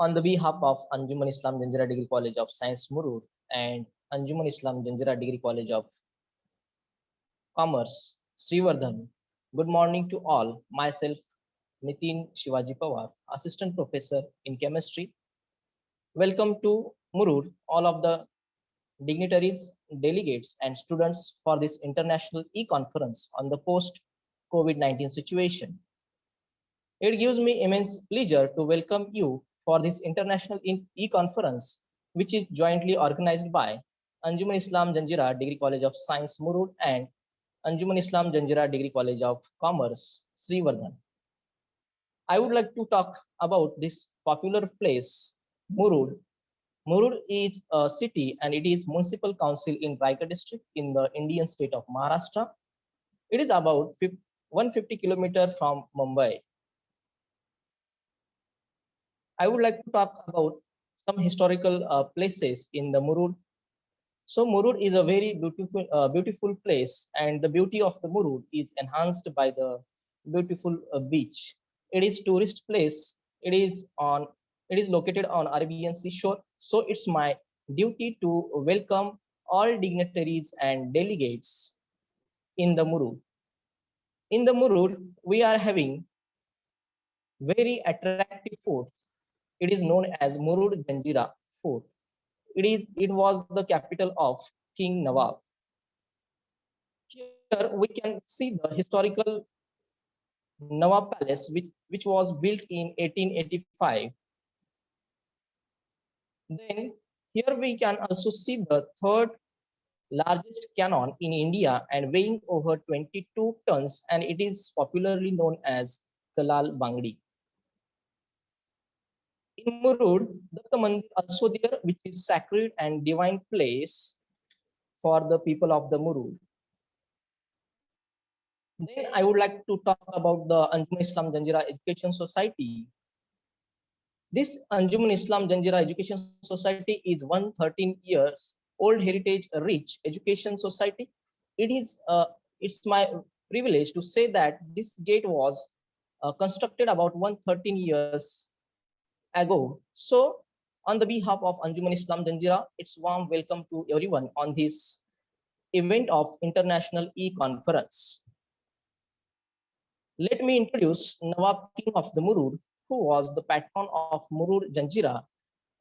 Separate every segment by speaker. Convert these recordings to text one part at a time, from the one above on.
Speaker 1: On the behalf of Anjuman Islam Janjira Degree College of Science Murud and Anjuman Islam Janjira Degree College of Commerce, Srivardhan, good morning to all. Myself, Nitin Shivaji Pawar, Assistant Professor in Chemistry. Welcome to Murud, all of the dignitaries, delegates, and students for this international e-conference on the post-COVID-19 situation. It gives me immense pleasure to welcome you for this international e-conference, which is jointly organized by Anjuman Islam Janjira Degree College of Science, Murud, and Anjuman Islam Janjira Degree College of Commerce, Srivardhan. I would like to talk about this popular place, Murud. Murud is a city and it is municipal council in Raigad district in the Indian state of Maharashtra. It is about 150 kilometers from Mumbai. I would like to talk about some historical places in the Murud. So Murud is a very beautiful place, and the beauty of the Murud is enhanced by the beautiful beach. It is tourist place. It is located on Arabian seashore. So it's my duty to welcome all dignitaries and delegates in the Murud. In the Murud, we are having very attractive fort. It is known as Murud Janjira Fort. It was the capital of King Nawab. Here we can see the historical Nawab Palace, which was built in 1885. Then here we can also see the third largest cannon in India and weighing over 22 tons, and it is popularly known as Kalal Bangdi. In Murud, Datta Mandir also there, which is sacred and divine place for the people of the Murud. Then I would like to talk about the Anjuman Islam Janjira Education Society. This Anjuman Islam Janjira Education Society is 113 years old heritage rich education society. It's my privilege to say that this gate was constructed about 113 years ago. So on the behalf of Anjuman Islam Janjira, it's warm welcome to everyone on this event of International E-Conference. Let me introduce Nawab King of the Murud, who was the patron of Murud Janjira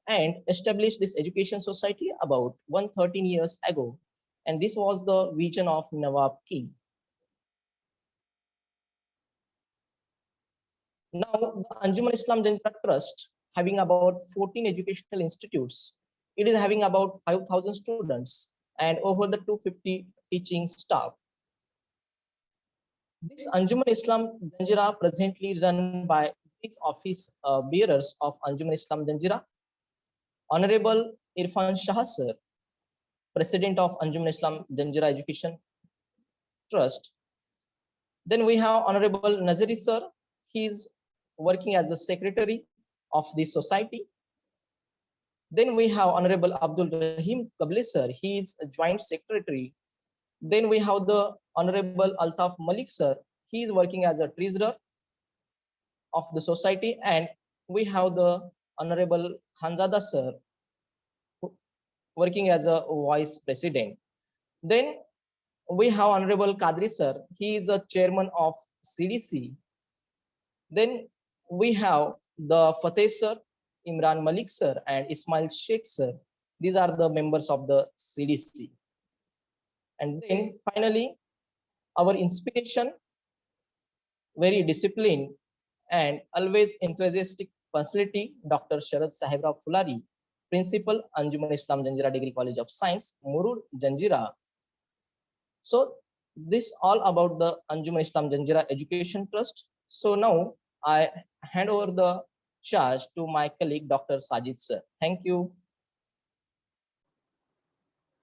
Speaker 1: and established this education society about 113 years ago. And this was the vision of Nawab King. Now, the Anjuman Islam Janjira Trust, having about 14 educational institutes, it is having about 5,000 students and over the 250 teaching staff. This Anjuman Islam Janjira presently run by these office bearers of Anjuman Islam Janjira, Honorable Irfan Shah sir, President of Anjuman Islam Janjira Education Trust. Then we have Honorable Nazari sir. He is working as the secretary of the society. Then we have Honorable Abdul Rahim Kable sir. He is a joint secretary. Then we have the Honorable Altaf Malik sir. He is working as a treasurer of the society. And we have the Honorable Khanzada sir working as a vice president. Then we have Honorable Kadri sir. He is a chairman of CDC. Then we have the Fateh sir, Imran Malik sir, and Ismail Sheikh sir. These are the members of the CDC. And then finally, our inspiration, very disciplined and always enthusiastic personality, Dr. Sharad Sahibra Fulari, Principal, Anjuman Islam Janjira Degree College of Science, Murud Janjira. So this all about the Anjuman Islam Janjira Education Trust. So now I hand over the charge to my colleague, Dr. Sajid sir. Thank you.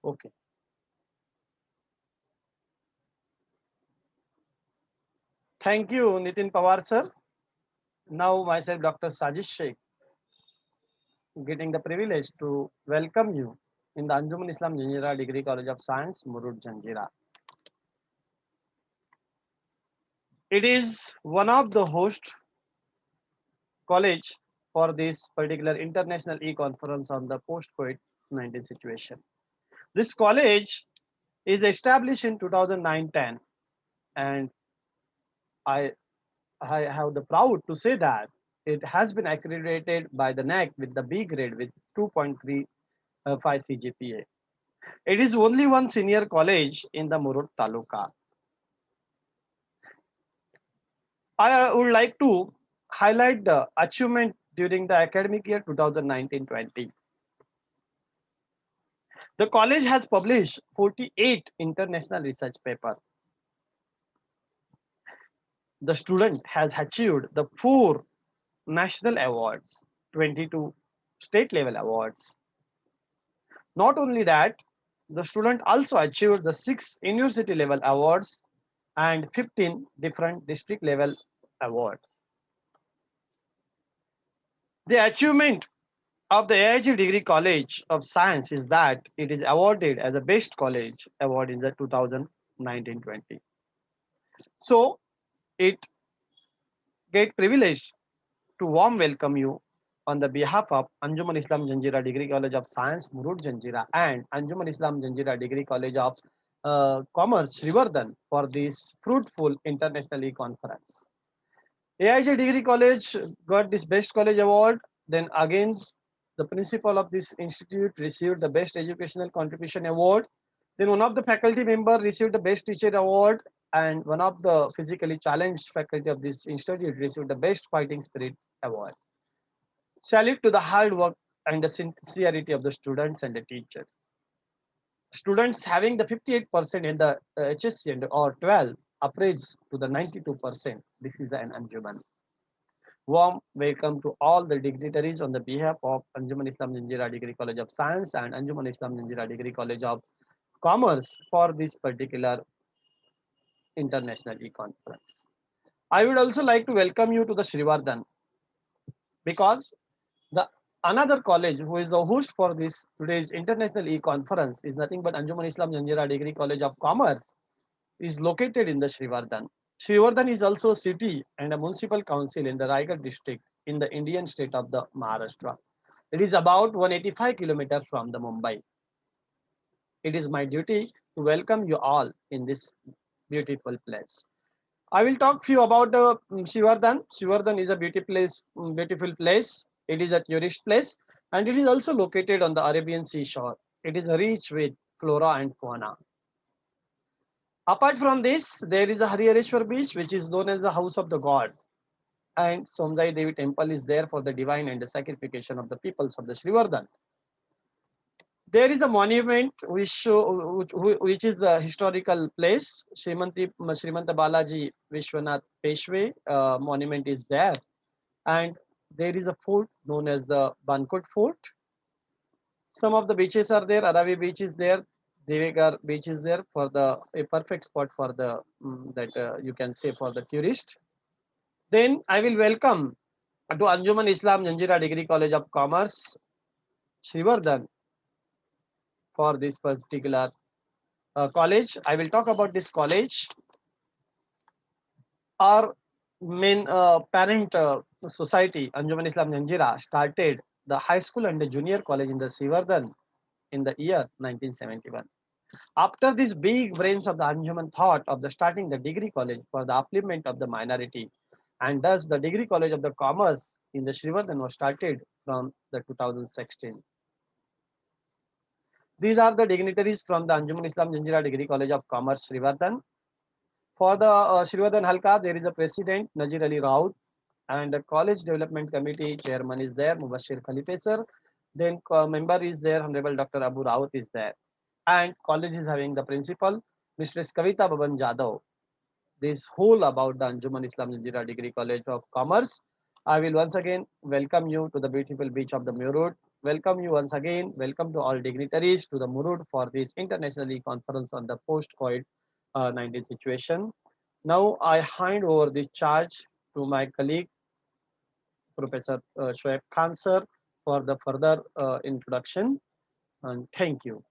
Speaker 2: Okay. Thank you, Nitin Pawar sir. Now myself, Dr. Sajid Sheikh, getting the privilege to welcome you in the Anjuman Islam Janjira Degree College of Science, Murud Janjira. It is one of the host college for this particular international e-conference on the post-COVID-19 situation. This college is established in 2009-10, and I, I have the proud to say that it has been accredited by the NAC with the B grade with 2.35 CGPA. It is only one senior college in the Murud Taluka. I would like to highlight the achievement during the academic year 2019-20. The college has published 48 international research papers. The student has achieved the 4 national awards, 22 state level awards. Not only that, the student also achieved the 6 university level awards and 15 different district level awards. The achievement of the AIG Degree College of Science is that it is awarded as a best college award in the 2019-20. So it get privileged to warm welcome you on the behalf of Anjuman Islam Janjira Degree College of Science, Murud Janjira, and Anjuman Islam Janjira Degree College of Commerce, Srivardhan, for this fruitful international conference. AIJ Degree College got this Best College Award. Then again, the principal of this institute received the Best Educational Contribution Award. Then one of the faculty member received the Best Teacher Award, and one of the physically challenged faculty of this institute received the Best Fighting Spirit Award. Salute to the hard work and the sincerity of the students and the teachers. Students having the 58% in the HSC and or 12 appraised to the 92%. This is an Anjuman. Warm welcome to all the dignitaries on the behalf of Anjuman Islam Janjira Degree College of Science and Anjuman Islam Janjira Degree College of Commerce for this particular international e-conference. I would also like to welcome you to the Srivardhan, because the another college who is the host for this today's international e-conference is nothing but Anjuman Islam Janjira Degree College of Commerce, is located in the Srivardhan. Srivardhan is also a city and a municipal council in the Raigad district in the Indian state of the Maharashtra. It is about 185 kilometers from the Mumbai. It is my duty to welcome you all in this beautiful place. I will talk to you about the Srivardhan. Srivardhan is a beautiful place. It is a tourist place, and it is also located on the Arabian seashore. It is rich with flora and fauna. Apart from this, there is a Harihareshwar beach, which is known as the house of the god, and Somjai Devi temple is there for the divine and the sacrification of the peoples of the Srivardhan. There is a monument which is the historical place. Srimanta Balaji Vishwanath Peshwe monument is there, and there is a fort known as the Bankot Fort. Some of the beaches are there. Aravi beach is there. Devegar beach is there for a perfect spot for the you can say for the tourist. Then I will welcome to Anjuman Islam Janjira Degree College of Commerce, Srivardhan, for this particular college. I will talk about this college. Our main parent society, Anjuman Islam Janjira, started the high school and the junior college in the Srivardhan in the year 1971. After this big brains of the Anjuman thought of the starting the degree college for the upliftment of the minority, and thus the degree college of the commerce in the Srivardhan was started from the 2016. These are the dignitaries from the Anjuman Islam Janjira Degree College of Commerce, Srivardhan. For the Srivardhan Halka, there is a president, Nazir Ali Raut, and the college development committee chairman is there, Mubashir Khalifesar. Then member is there, Honorable Dr. Abu Raut is there. And college is having the principal, Mrs. Kavita Baban Jadhav. This whole about the Anjuman Islam Janjira Degree College of Commerce. I will once again welcome you to the beautiful beach of the Murud. Welcome you once again. Welcome to all dignitaries to the Murud for this international conference on the post-COVID-19 situation. Now I hand over the charge to my colleague, Professor Shoaib Khan sir, for the further introduction. And thank you.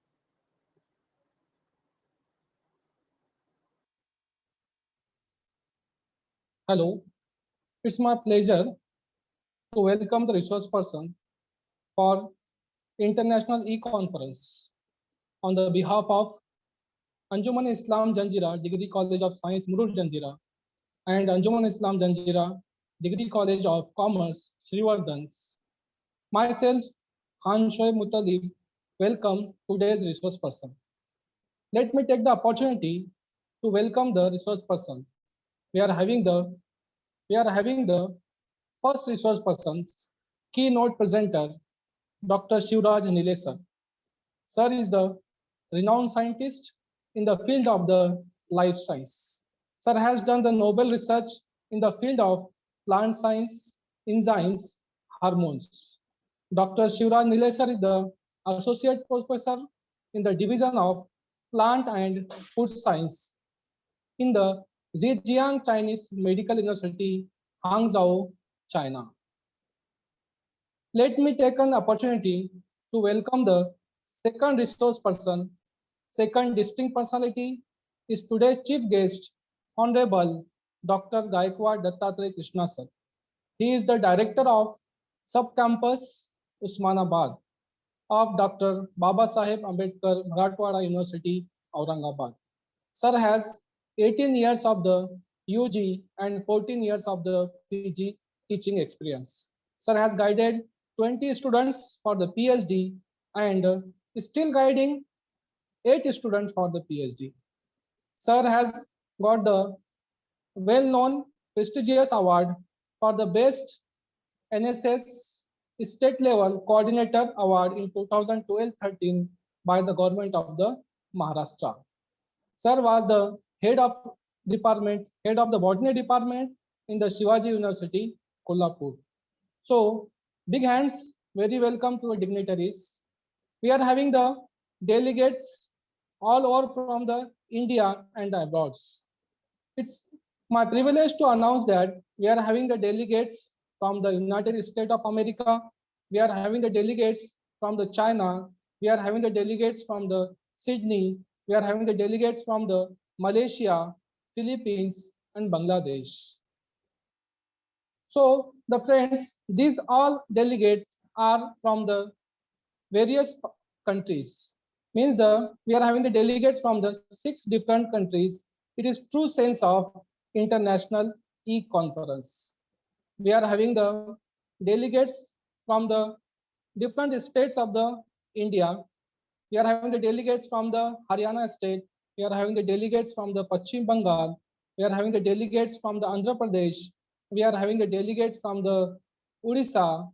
Speaker 3: Hello, it's my pleasure to welcome the resource person for International E-Conference on the behalf of Anjuman Islam Janjira Degree College of Science Murur Janjira and Anjuman Islam Janjira Degree College of Commerce Srivardhans. Myself, Khan Shoaib Mutalib, welcome today's resource person. Let me take the opportunity to welcome the resource person. We are having the first resource person's keynote presenter, Dr. Shivraj Nilesar. Sir is the renowned scientist in the field of the life science. Sir has done the Nobel research in the field of plant science, enzymes, hormones. Dr. Shivraj Nilesar is the associate professor in the division of plant and food science in the Zhejiang Chinese Medical University, Hangzhou, China. Let me take an opportunity to welcome the second resource person, second distinct personality is today's chief guest, Honorable Dr. Gaikwad Dattatreya Krishna sir. He is the director of Subcampus Usmanabad of Dr. Baba Saheb Ambedkar Marathwada University, Aurangabad. Sir has 18 years of the UG and 14 years of the PG teaching experience. Sir has guided 20 students for the PhD and is still guiding 8 students for the PhD. Sir has got the well-known prestigious award for the best NSS state level coordinator award in 2012-13 by the government of the Maharashtra. Sir was the head of the botany department in the Shivaji University, Kolhapur. So big hands, very welcome to the dignitaries. We are having the delegates all over from the India and the abroad. It's my privilege to announce that we are having the delegates from the United States of America. We are having the delegates from the China. We are having the delegates from the Sydney. We are having the delegates from the Malaysia, Philippines, and Bangladesh. So the friends, these all delegates are from the various countries. Means we are having the delegates from the 6 different countries. It is true sense of international e-conference. We are having the delegates from the different states of the India. We are having the delegates from the Haryana state. We are having the delegates from the Pachim Bengal. We are having the delegates from the Andhra Pradesh. We are having the delegates from the Odisha,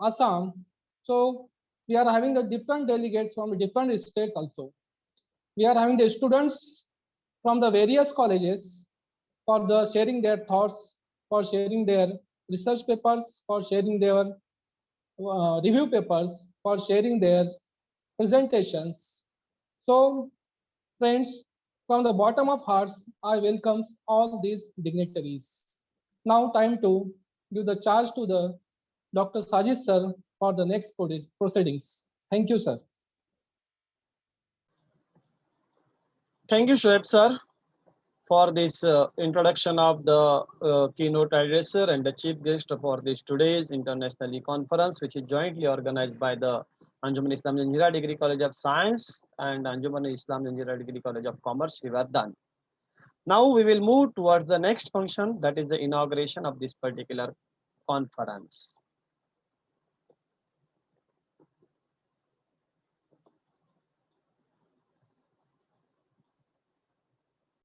Speaker 3: Assam. So we are having the different delegates from different states also. We are having the students from the various colleges for the sharing their thoughts, for sharing their research papers, for sharing their review papers, for sharing their presentations. So friends, from the bottom of hearts, I welcome all these dignitaries. Now time to give the charge to the Dr. Sajish sir for the next proceedings. Thank you, sir.
Speaker 2: Thank you, Shoaib sir, for this introduction of the keynote addresser and the chief guest for this today's international e-conference, which is jointly organized by the Anjuman Islam Janjira Degree College of Science and Anjuman Islam Janjira Degree College of Commerce, Srivardhan. Now we will move towards the next function, that is the inauguration of this particular conference.